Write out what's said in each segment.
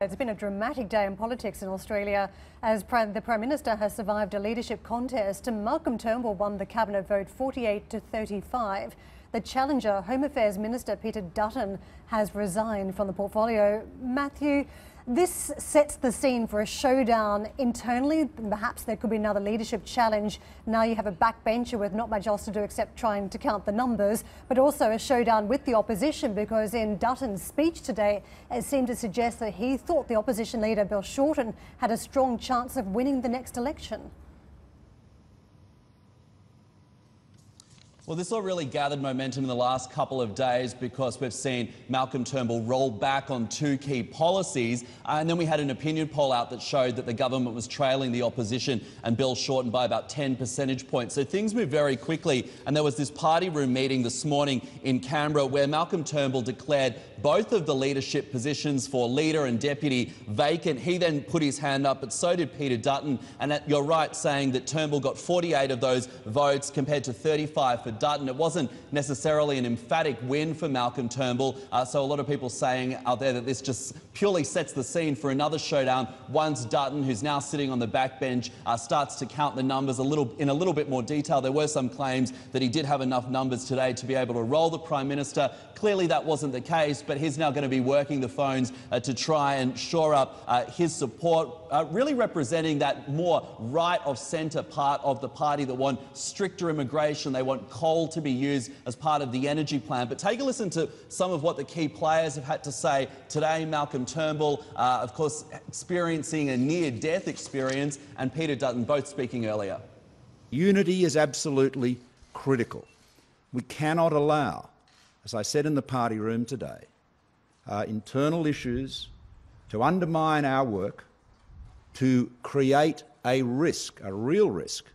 It's been a dramatic day in politics in Australia as the Prime Minister has survived a leadership contest. Malcolm Turnbull won the cabinet vote 48 to 35. The challenger, Home Affairs Minister Peter Dutton, has resigned from the portfolio. Matthew, this sets the scene for a showdown internally. Perhaps there could be another leadership challenge. Now you have a backbencher with not much else to do except trying to count the numbers, but also a showdown with the opposition, because in Dutton's speech today, it seemed to suggest that he thought the opposition leader, Bill Shorten, had a strong chance of winning the next election. Well, this all really gathered momentum in the last couple of days because we've seen Malcolm Turnbull roll back on two key policies, and then we had an opinion poll out that showed that the government was trailing the opposition and Bill Shorten by about 10 percentage points. So things moved very quickly, and there was this party room meeting this morning in Canberra where Malcolm Turnbull declared both of the leadership positions for leader and deputy vacant. He then put his hand up, but so did Peter Dutton, and you're right saying that Turnbull got 48 of those votes compared to 35 for Dutton. It wasn't necessarily an emphatic win for Malcolm Turnbull, so a lot of people saying out there that this just purely sets the scene for another showdown once Dutton, who's now sitting on the backbench, starts to count the numbers in a little bit more detail. There were some claims that he did have enough numbers today to be able to roll the Prime Minister. Clearly that wasn't the case, but he's now going to be working the phones to try and shore up his support, really representing that more right of centre part of the party that want stricter immigration. They want coal to be used as part of the energy plan. But take a listen to some of what the key players have had to say today. Malcolm Turnbull, of course, experiencing a near-death experience, and Peter Dutton both speaking earlier. Unity is absolutely critical. We cannot allow, as I said in the party room today, internal issues to undermine our work, to create a risk, a real risk,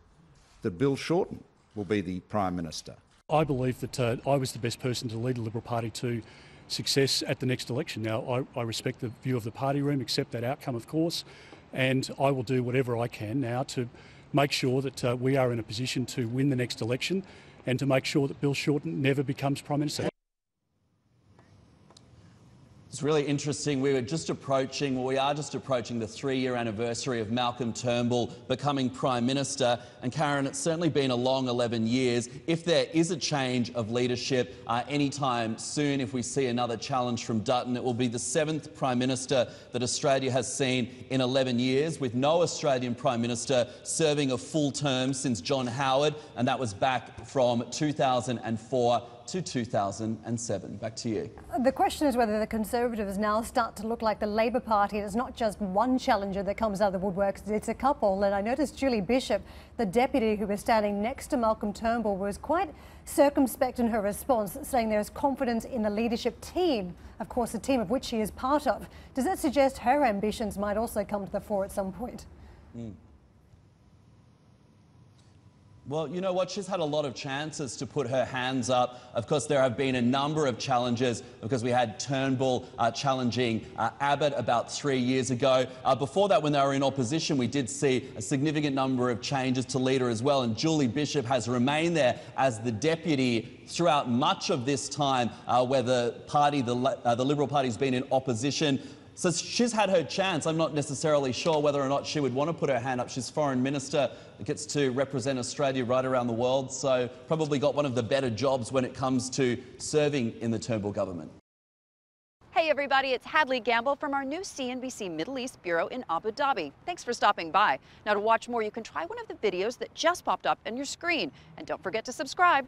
that Bill Shorten will be the Prime Minister. I believe that I was the best person to lead the Liberal Party to success at the next election. Now, I respect the view of the party room, accept that outcome, of course, and I will do whatever I can now to make sure that we are in a position to win the next election and to make sure that Bill Shorten never becomes Prime Minister. It's really interesting. We are just approaching the 3-year anniversary of Malcolm Turnbull becoming Prime Minister. And Karen, it's certainly been a long 11 years. If there is a change of leadership anytime soon, if we see another challenge from Dutton, it will be the 7th Prime Minister that Australia has seen in 11 years, with no Australian Prime Minister serving a full term since John Howard, and that was back from 2004 to 2007. Back to you. The question is whether the Conservatives now start to look like the Labor Party. It's not just one challenger that comes out of the woodwork, it's a couple. And I noticed Julie Bishop, the deputy who was standing next to Malcolm Turnbull, was quite circumspect in her response, saying there's confidence in the leadership team, of course, the team of which she is part of. Does that suggest her ambitions might also come to the fore at some point? Well, you know what? She's had a lot of chances to put her hands up. Of course, there have been a number of challenges because we had Turnbull challenging Abbott about 3 years ago. Before that, when they were in opposition, we did see a significant number of changes to leader as well. And Julie Bishop has remained there as the deputy throughout much of this time where the Liberal Party has been in opposition. So she's had her chance. I'm not necessarily sure whether or not she would want to put her hand up. She's Foreign Minister, gets to represent Australia right around the world, so probably got one of the better jobs when it comes to serving in the Turnbull government. Hey everybody, it's Hadley Gamble from our new CNBC Middle East Bureau in Abu Dhabi. Thanks for stopping by. Now, to watch more, you can try one of the videos that just popped up on your screen. And don't forget to subscribe.